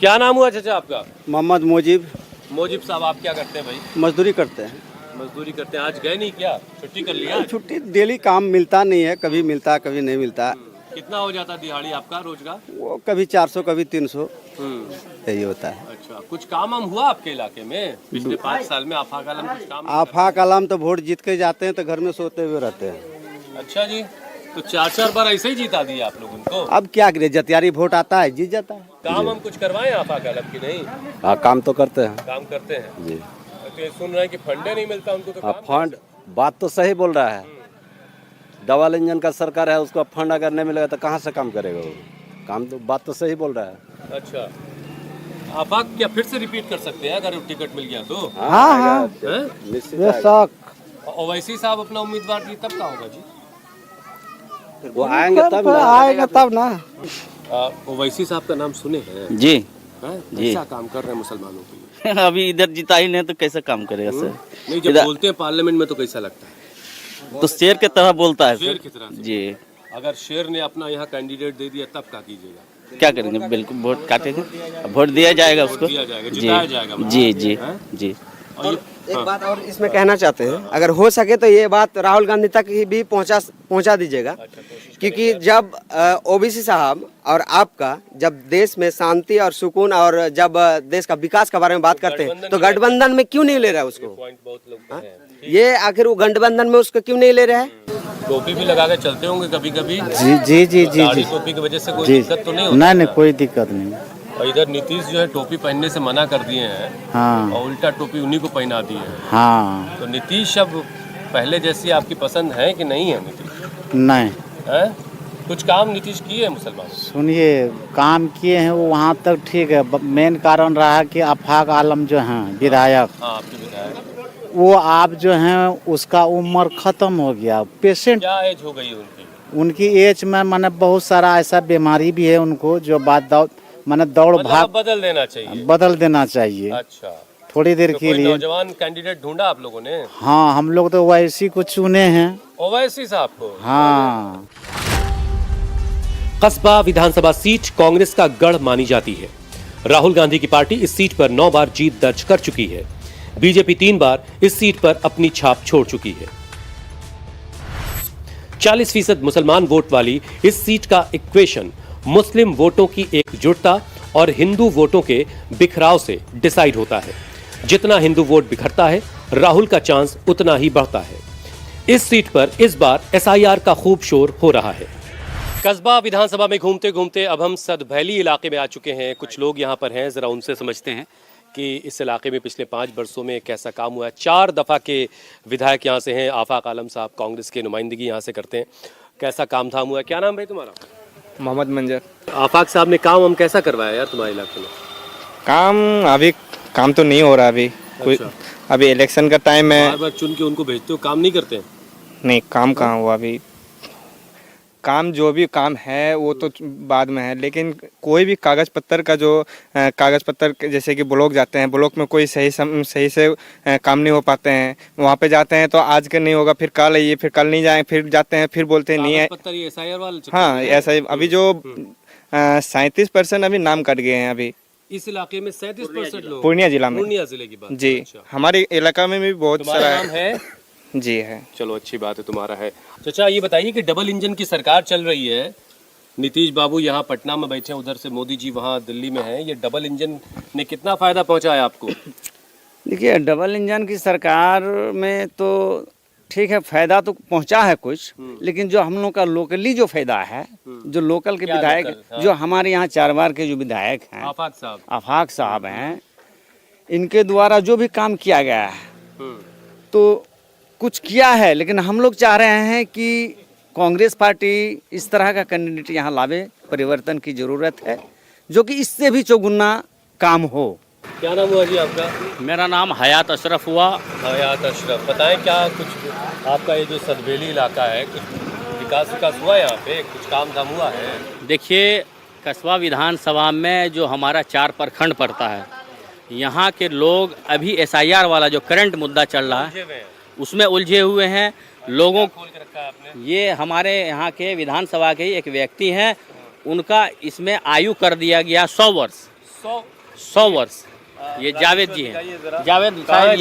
क्या नाम हुआ चाचा आपका? मोहम्मद मोजिब। मोजिब साहब, आप क्या करते हैं भाई? मजदूरी करते हैं। मजदूरी करते हैं। आज गए नहीं क्या? छुट्टी कर लिया? छुट्टी डेली काम मिलता नहीं है, कभी मिलता कभी नहीं मिलता। कितना हो जाता दिहाड़ी आपका रोज का? वो कभी 400 कभी 300 हम्म। यही होता है। अच्छा, कुछ काम हम हुआ आपके इलाके में पिछले 5 साल में? आफाक आलम कुछ काम? आफाक आलम तो वोट जीत के जाते हैं तो घर में सोते हुए रहते हैं। अच्छा जी, तो 4 बार ऐसे ही जीता दिया आप लोग उनको? अब क्या करे, जतियारी वोट आता है जीत जाता है। काम हम कुछ करवाएं आफाक आलम की? नहीं हाँ, काम तो करते हैं। काम करते हैं जी। तो ये सुन रहे हैं कि फंडे नहीं मिलता उनको, तो काम फंड, बात तो सही बोल रहा है। डबल इंजन का सरकार है, उसको फंड अगर नहीं मिलेगा तो कहाँ से काम करेगा वो? काम तो, बात तो सही बोल रहा है। अच्छा, आफाक क्या फिर से रिपीट कर सकते हैं अगर टिकट मिल गया तो? हाँ हैं? बेशक। ओवैसी साहब अपना उम्मीदवार दिए तब क्या होगा जी? वो आएंगे तब ना। ओवैसी साहब का नाम सुने हैं? जी हैं? जी। कैसा काम कर रहे हैं मुसलमानों के लिए? अभी इधर जिता ही नहीं तो कैसे काम करेगा सर? नहीं, जब बोलते हैं पार्लियामेंट में तो कैसा लगता है? तो शेर के तरह बोलता है शेर सर। की तरह से? जी। अगर शेर ने अपना यहाँ कैंडिडेट दे दिया तब क्या कीजिएगा? क्या करेंगे, बिल्कुल वोट काटेंगे, वोट दिया जाएगा उसको। दिया जाएगा, जी जिताया जाएगा। जी जी हैं? जी। और एक बात और इसमें कहना चाहते हैं, अगर हो सके तो ये बात राहुल गांधी तक ही भी पहुंचा दीजिएगा, क्योंकि जब ओबीसी साहब और आपका जब देश में शांति और सुकून और जब देश का विकास के बारे में बात करते हैं तो गठबंधन में क्यों नहीं ले रहा है उसको? पॉइंट बहुत लोग कहे हैं। ये आखिर वो गठबंधन में उसको क्यों नहीं ले रहा है? टोपी भी लगा के चलते होंगे कभी कभी? जी जी जी जी दाढ़ी जी टोपी की वजह से कोई जी। दिक्कत तो नहीं होती? नहीं नहीं, कोई दिक्कत नहीं। और इधर नीतीश जो है टोपी पहनने से मना कर दिए हैं हाँ और उल्टा टोपी उन्हीं को पहना दी है। हाँ। तो नीतीश अब पहले जैसी आपकी पसंद है कि नहीं है? नीतीश नहीं, है? कुछ काम नीतीश किए हैं मुसलमान? सुनिए, काम किए हैं वो वहाँ तक ठीक है। मेन कारण रहा कि आफाक आलम जो हैं विधायक, हाँ, आपके विधायक वो आप जो हैं उसका उम्र खत्म हो गया। पेशेंट क्या एज हो गई उनकी? उनकी एज में माने बहुत सारा ऐसा बीमारी भी है उनको जो बात माने दौड़ मतलब भाग बदल देना चाहिए। बदल देना चाहिए अच्छा, थोड़ी देर तो के कोई लिए। नौजवान कैंडिडेट ढूंढा आप लोगों ने? हाँ, हम लोग तो वैसी को चुने हैं। ओवैसी साहब को? हाँ। कस्बा विधानसभा सीट कांग्रेस का गढ़ मानी जाती है। राहुल गांधी की पार्टी इस सीट पर 9 बार जीत दर्ज कर चुकी है। बीजेपी 3 बार इस सीट पर अपनी छाप छोड़ चुकी है। 40% मुसलमान वोट वाली इस सीट का इक्वेशन मुस्लिम वोटों की एकजुटता और हिंदू वोटों के बिखराव से डिसाइड होता है। जितना हिंदू वोट बिखरता है, राहुल का चांस उतना ही बढ़ता है। इस सीट पर इस बार एसआईआर का खूब शोर हो रहा है। कस्बा विधानसभा में घूमते घूमते अब हम सदभैली इलाके में आ चुके हैं। कुछ लोग यहाँ पर हैं, जरा उनसे समझते हैं कि इस इलाके में पिछले 5 वर्षों में कैसा काम हुआ है। 4 दफा के विधायक यहाँ से हैं। आफाक आलम साहब कांग्रेस के नुमाइंदगी यहाँ से करते हैं। कैसा काम धाम हुआ है? क्या नाम भाई तुम्हारा? मोहम्मद मंजर। आफाक साहब ने काम हम कैसा करवाया यार तुम्हारे इलाके में? अभी काम तो नहीं हो रहा अभी। कोई अभी इलेक्शन का टाइम है। बार बार चुन के उनको भेजते हो, काम नहीं करते हैं? नहीं, काम कहाँ हुआ अभी। काम जो भी काम है वो तो बाद में है, लेकिन कोई भी कागज़ पत्तर का जो कागज़ पत्तर जैसे कि ब्लॉक जाते हैं, ब्लॉक में कोई सही से काम नहीं हो पाते हैं। वहाँ पे जाते हैं तो आज के नहीं होगा, फिर कल आइए, फिर कल नहीं जाए, फिर जाते हैं, फिर बोलते हैं नहीं है। पत्थर ये एसआईआर वाले चक्कर हाँ, में? ऐसा ही अभी जो 37% अभी नाम कट गए हैं अभी इस इलाके में 37% लोग? पूर्णिया जिला में। पूर्णिया जिले की बात? जी, अच्छा। हमारे इलाका में भी बहुत तुम्हारा सारा नाम है? जी है। चलो, अच्छी बात है, तुम्हारा है। चाचा ये बताइए कि डबल इंजन की सरकार चल रही है, नीतीश बाबू यहाँ पटना में बैठे हैं, उधर से मोदी जी वहाँ दिल्ली में हैं। ये डबल इंजन ने कितना फायदा पहुँचाया आपको? देखिए, डबल इंजन की सरकार में तो ठीक है, फायदा तो पहुंचा है कुछ, लेकिन जो हम लोग का लोकली जो फायदा है, जो लोकल के विधायक, हाँ। जो हमारे यहाँ 4 बार के जो विधायक हैं, आफाक साहब हैं, इनके द्वारा जो भी काम किया गया है तो कुछ किया है। लेकिन हम लोग चाह रहे हैं कि कांग्रेस पार्टी इस तरह का कैंडिडेट यहाँ लावे। परिवर्तन की ज़रूरत है, जो कि इससे भी चौगुना काम हो। क्या नाम हुआ जी आपका? मेरा नाम हयात अशरफ हुआ। हयात अशरफ, बताएं क्या कुछ आपका ये जो सदबेली इलाका है, कुछ विकास हुआ यहाँ पे? कुछ काम धाम हुआ है? देखिए, कस्बा विधानसभा में जो हमारा 4 प्रखंड पड़ता है, यहाँ के लोग अभी एसआईआर वाला जो करंट मुद्दा चल रहा है उसमें उलझे हुए हैं। लोगों खोल के रखा है आपने? ये हमारे यहाँ के विधानसभा के ही एक व्यक्ति हैं, उनका इसमें आयु कर दिया गया 100 वर्ष। 100 वर्ष। ये जावेद जी हैं, जावेद साहब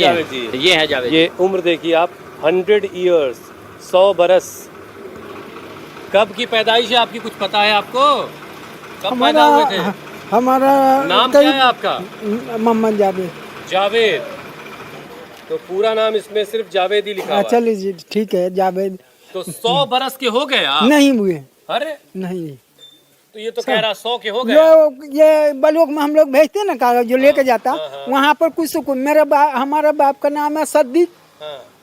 ये है जावेद। ये उम्र देखिए आप, 100 ईयर्स, 100 बरस। कब की पैदाइश है आपकी, कुछ पता है आपको? कब पैदा हुए थे? हमारा नाम क्या है आपका? मोहम्मद जावेद। जावेद, तो पूरा नाम इसमें सिर्फ जावेद ही लिखा हुआ है। चलिए जी, ठीक है जावेद। तो 100 बरस के हो गए आप? नहीं हुए। अरे नहीं, तो ये तो कह रहा 100 के हो गए। जो ये बलोक में हम लोग भेजते ना कागज जो लेके जाता, वहाँ पर कुछ सुकून। हमारा बाप का नाम है सद्दीक,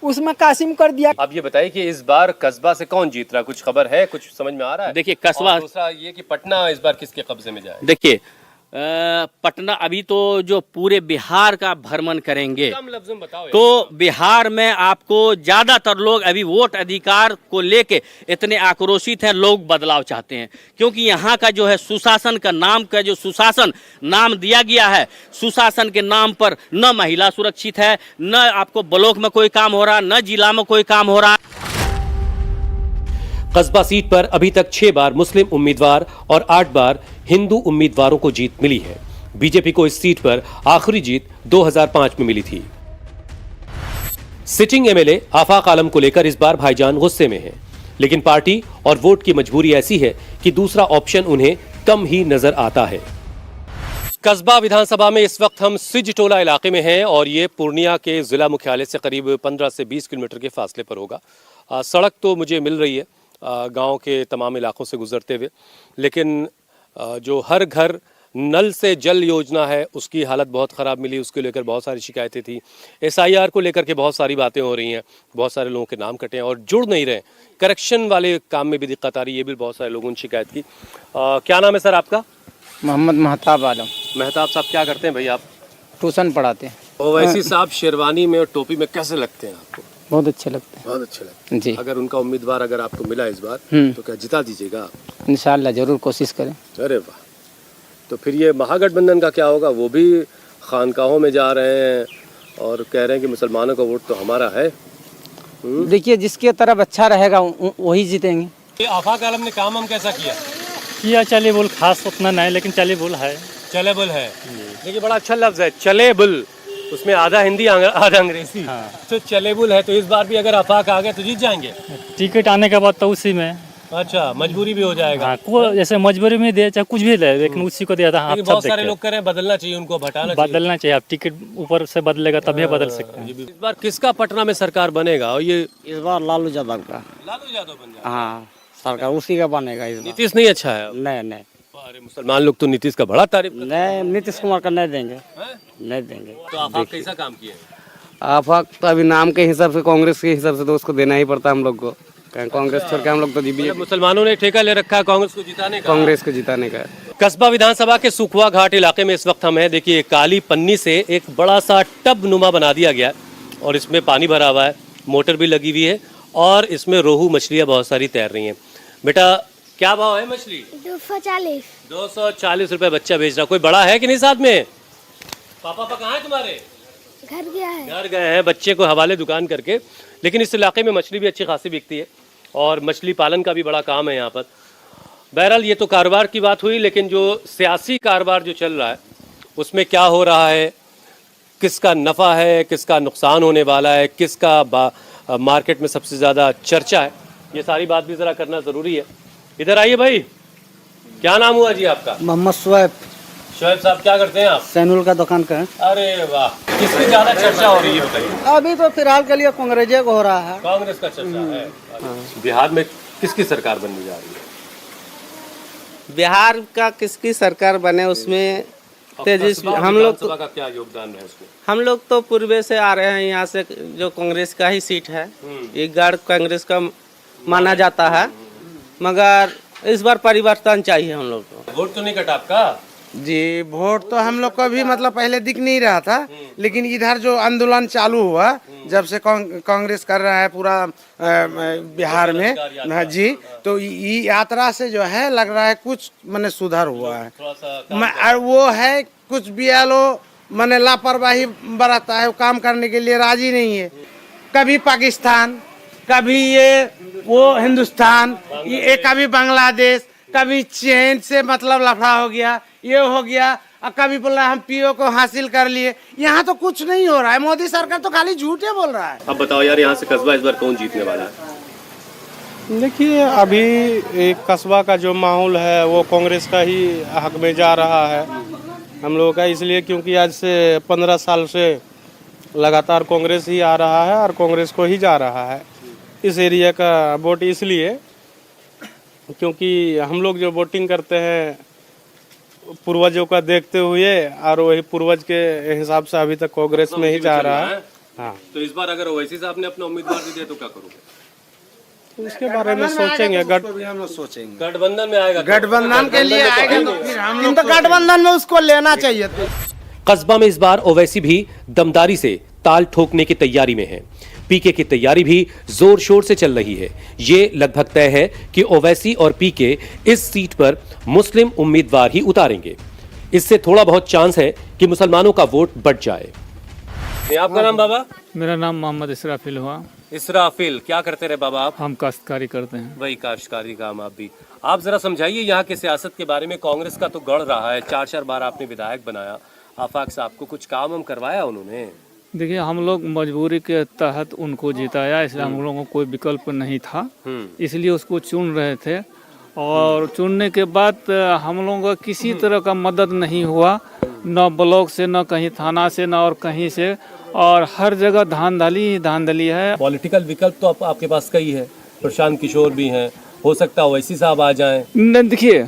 उसमें कासिम कर दिया। अब ये बताइए कि इस बार कस्बा से कौन जीत रहा है, कुछ खबर है, कुछ समझ में आ रहा है? देखिए कस्बा, और दूसरा ये कि पटना इस बार किसके कब्जे में जाए? देखिए पटना अभी तो जो पूरे बिहार का भ्रमण करेंगे, कम लफ्ज़ में बताओ तो बिहार में आपको ज्यादातर लोग अभी वोट अधिकार को लेके इतने आक्रोशित हैं, लोग बदलाव चाहते हैं। क्योंकि यहाँ का जो है सुशासन का नाम का जो सुशासन नाम दिया गया है, सुशासन के नाम पर न महिला सुरक्षित है, न आपको ब्लॉक में कोई काम हो रहा, न जिला में कोई काम हो रहा। कस्बा सीट पर अभी तक 6 बार मुस्लिम उम्मीदवार और 8 बार हिंदू उम्मीदवारों को जीत मिली है। बीजेपी को इस सीट पर आखिरी जीत 2005 में मिली थी। सिटिंग एमएलए आफाक आलम को लेकर इस बार भाईजान गुस्से में हैं, लेकिन पार्टी और वोट की मजबूरी ऐसी है कि दूसरा ऑप्शन उन्हें कम ही नजर आता है। कस्बा विधानसभा में इस वक्त हम सिज टोला इलाके में हैं और ये पूर्णिया के जिला मुख्यालय से करीब 15 से 20 किलोमीटर के फासले पर होगा। सड़क तो मुझे मिल रही है गांव के तमाम इलाकों से गुजरते हुए, लेकिन जो हर घर नल से जल योजना है उसकी हालत बहुत ख़राब मिली, उसको लेकर बहुत सारी शिकायतें थी। SIR को लेकर के बहुत सारी बातें हो रही हैं, बहुत सारे लोगों के नाम कटे हैं और जुड़ नहीं रहे। करेक्शन वाले काम में भी दिक्कत आ रही है, ये भी बहुत सारे लोगों ने शिकायत की। क्या नाम है सर आपका? मोहम्मद महताब आलम। मेहताब साहब, क्या करते हैं भाई आप? ट्यूशन पढ़ाते हैं। ओवैसी साहब शेरवानी में और टोपी में कैसे लगते हैं आपको? बहुत अच्छे लगते हैं। बहुत अच्छे लगते हैं जी। अगर उनका उम्मीदवार अगर आपको मिला इस बार तो क्या जिता दीजिएगा? इंशाल्लाह जरूर कोशिश करें। अरे वाह, तो फिर ये महागठबंधन का क्या होगा? वो भी खानकाहों में जा रहे हैं और कह रहे हैं कि मुसलमानों का वोट तो हमारा है। देखिए जिसके तरफ अच्छा रहेगा वही जीतेंगे। आफाक आलम ने काम हम कैसा किया? चले बोल खास उतना नहीं, लेकिन चले बोल है। चलेबल है, देखिए बड़ा अच्छा लफ्ज है चलेबल, उसमें आधा हिंदी आधा अंग्रेजी। हाँ। तो चलेबल है, तो इस बार भी अगर आफाक आ गए तो जीत जाएंगे। टिकट आने के बाद तो उसी में। अच्छा, मजबूरी भी हो जाएगा। हाँ, को जैसे मजबूरी में दे चाहे कुछ भी ले, लेकिन उसी को दिया था। लेकिन बहुत सारे लोग कह रहे हैं बदलना चाहिए, उनको बदलना चाहिए। आप टिकट ऊपर से बदलेगा तभी बदल सकते हैं। इस बार किसका पटना में सरकार बनेगा? और ये इस बार लालू यादव का। लालू यादव बन जाएगा। हाँ, सरकार उसी का बनेगा इस बार। नीतीश नहीं अच्छा है? नहीं, अरे मुसलमान लोग तो नीतीश का बड़ा तारीफ करते नहीं, नीतीश कुमार का नहीं देंगे, हैं। नहीं देंगे। तो आफाक कैसा काम किए? आफाक तो अभी नाम के हिसाब से, कांग्रेस के हिसाब से तो उसको देना ही पड़ता हम लोग को। कांग्रेस छोड़ के हम लोग तो मतलब मुसलमानों ने ठेका ले रखा है कांग्रेस को जिताने का। कांग्रेस को जिताने का। कस्बा विधानसभा के सुखवा घाट इलाके में इस वक्त हम हैं। देखिए काली पन्नी से एक बड़ा सा टब नुमा बना दिया गया है और इसमें पानी भरा हुआ है, मोटर भी लगी हुई है और इसमें रोहू मछलियाँ बहुत सारी तैर रही हैं। बेटा क्या भाव है मछली? 240। 240 रुपए बच्चा बेच रहा। कोई बड़ा है कि नहीं साथ में? पापा कहाँ है तुम्हारे? घर गया है। घर गए हैं बच्चे को हवाले दुकान करके। लेकिन इस इलाके में मछली भी अच्छी खासी बिकती है और मछली पालन का भी बड़ा काम है यहाँ पर। बहरहाल ये तो कारोबार की बात हुई, लेकिन जो सियासी कारोबार जो चल रहा है उसमें क्या हो रहा है, किसका नफ़ा है, किसका नुकसान होने वाला है, किसका मार्केट में सबसे ज़्यादा चर्चा है, ये सारी बात भी ज़रा करना ज़रूरी है। इधर आइए भाई, क्या नाम हुआ जी आपका? मोहम्मद शुएब। शुएब साहब, क्या करते हैं आप? सैनुल का दुकान का है। अरे वाह, किसकी ज़्यादा चर्चा हो रही है बताइए? अभी तो फिलहाल के लिए कांग्रेस को हो रहा है। कांग्रेस का चर्चा है। बिहार में किसकी सरकार बनने जा रही है? बिहार का किसकी सरकार बने उसमें तेजस्वी, हम लोग विधानसभा का क्या योगदान है उसमें? हम लोग तो पूर्वे से आ रहे हैं, यहाँ से जो कांग्रेस का ही सीट है, ये गढ़ कांग्रेस का माना जाता है, मगर इस बार परिवर्तन चाहिए हम लोग को। वोट तो नहीं कटा आपका? जी, वोट तो हम लोग को भी मतलब पहले दिख नहीं रहा था, लेकिन इधर जो आंदोलन चालू हुआ जब से कांग्रेस कर रहा है पूरा बिहार में जी, तो ये यात्रा से जो है लग रहा है कुछ मैंने सुधार हुआ है। और वो है कुछ BLO मैंने लापरवाही बरतता है, काम करने के लिए राजी नहीं है। कभी पाकिस्तान, कभी ये वो हिंदुस्तान, ये कभी बांग्लादेश, कभी चीन से मतलब लफड़ा हो गया, ये हो गया। और कभी बोल रहा है हम पीओ को हासिल कर लिए। यहाँ तो कुछ नहीं हो रहा है, मोदी सरकार तो खाली झूठे बोल रहा है। अब बताओ यार, यहाँ से कस्बा इस बार कौन जीतने वाला है? देखिए अभी एक कस्बा का जो माहौल है वो कांग्रेस का ही हक में जा रहा है हम लोगों का, इसलिए क्योंकि आज से 15 साल से लगातार कांग्रेस ही आ रहा है और कांग्रेस को ही जा रहा है। इस एरिया का वोट इसलिए क्योंकि हम लोग जो वोटिंग करते हैं पूर्वजों का देखते हुए और वही पूर्वज के हिसाब से अभी तक कांग्रेस में ही जा रहा है। हाँ, तो इस बार अगर ओवैसी साहब ने अपना उम्मीदवार दे दिया तो क्या करोगे? उसके बारे में सोचेंगे। हम लोग सोचेंगे गठबंधन में आएगा, गठबंधन के लिए आएगा तो फिर हम लोग तो गठबंधन में उसको लेना चाहिए। कस्बा में इस बार ओवैसी भी दमदारी से ताल ठोकने की तैयारी में है। पीके की तैयारी भी जोर शोर से चल रही है। ये लगभग तय है कि ओवैसी और पीके इस सीट पर मुस्लिम उम्मीदवार ही उतारेंगे। इससे थोड़ा बहुत चांस है कि मुसलमानों का वोट बढ़ जाए। आपका नाम बाबा? मेरा नाम मोहम्मद इसराफिल हुआ। इसराफिल, क्या करते रहे बाबा आप? हम काश्तकारी करते हैं। वही काश्तकारी काम आप भी। आप जरा समझाइए यहाँ के सियासत के बारे में। कांग्रेस का तो गढ़ रहा है, 4 बार आपने विधायक बनाया। आफाक साहब को कुछ काम हम करवाया उन्होंने? देखिए हम लोग मजबूरी के तहत उनको जिताया, इसलिए हम लोगों को कोई विकल्प नहीं था, इसलिए उसको चुन रहे थे। और चुनने के बाद हम लोगों का किसी तरह का मदद नहीं हुआ, न ब्लॉक से, न कहीं थाना से, न और कहीं से, और हर जगह धांधली ही धांधली है। पॉलिटिकल विकल्प तो आपके पास कई है, प्रशांत किशोर भी हैं, हो सकता है ओवैसी साहब आ जाएं। देखिए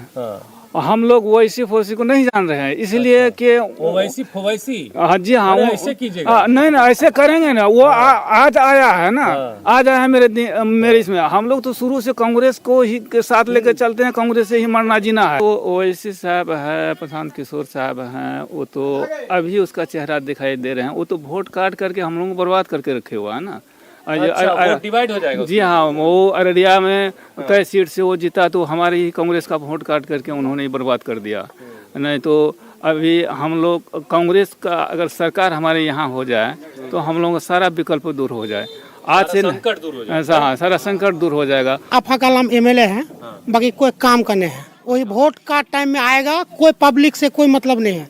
हम लोग वैसी फोसी को नहीं जान रहे हैं, इसलिए कि ओवैसी फोवैसी। हाँ जी हाँ, ऐसे कीजिएगा। नहीं ना, ऐसे करेंगे ना। वो आज आया है ना, आज आया है मेरे इसमें। हम लोग तो शुरू से कांग्रेस को ही के साथ लेकर चलते हैं, कांग्रेस से ही मरना जीना है। तो ओवैसी साहब है, प्रशांत किशोर साहब हैं, वो तो अभी उसका चेहरा दिखाई दे रहे हैं। वो तो वोट काट करके हम लोग को बर्बाद करके रखे हुआ है ना। वोट डिवाइड हो जाएगा। जी हाँ, वो अररिया में कई सीट से वो जीता, तो हमारी ही कांग्रेस का वोट काट करके उन्होंने ही बर्बाद कर दिया। नहीं तो अभी हम लोग कांग्रेस का अगर सरकार हमारे यहाँ हो जाए तो हम लोगों का सारा विकल्प दूर हो जाए। आज से संकट दूर हो जाएगा। ऐसा हाँ, सारा संकट दूर हो जाएगा। आफाक आलम MLA है, बाकी कोई काम करने हैं। वही वोट का टाइम में आएगा, कोई पब्लिक से कोई मतलब नहीं है।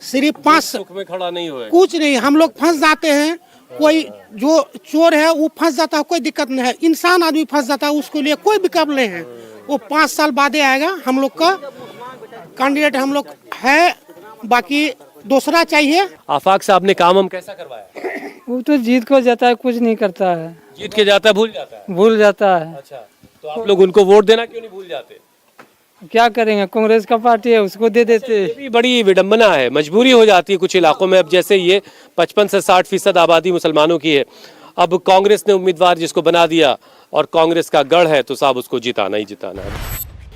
सिर्फ 5 सुख में खड़ा नहीं होएगा, कुछ नहीं। हम लोग फंस जाते हैं, कोई जो चोर है वो फंस जाता है, कोई दिक्कत नहीं है। इंसान आदमी फंस जाता है, उसके लिए कोई विकल्प नहीं है। वो 5 साल बाद आएगा। हम लोग का कैंडिडेट हम लोग है, बाकी दूसरा चाहिए। आफाक साहब ने काम हम कैसा करवाया? वो तो जीत को जाता है, कुछ नहीं करता है। जीत के जाता है, भूल जाता है। भूल जाता है। अच्छा, तो आप लोग उनको वोट देना क्यों नहीं भूल जाते? क्या करेंगे, कांग्रेस का पार्टी है, उसको दे देते। ये भी बड़ी विडंबना है, मजबूरी हो जाती है कुछ इलाकों में। अब जैसे ये 55 से 60% आबादी मुसलमानों की है, अब कांग्रेस ने उम्मीदवार जिसको बना दिया और कांग्रेस का गढ़ है, तो साहब उसको जिताना ही जिताना है।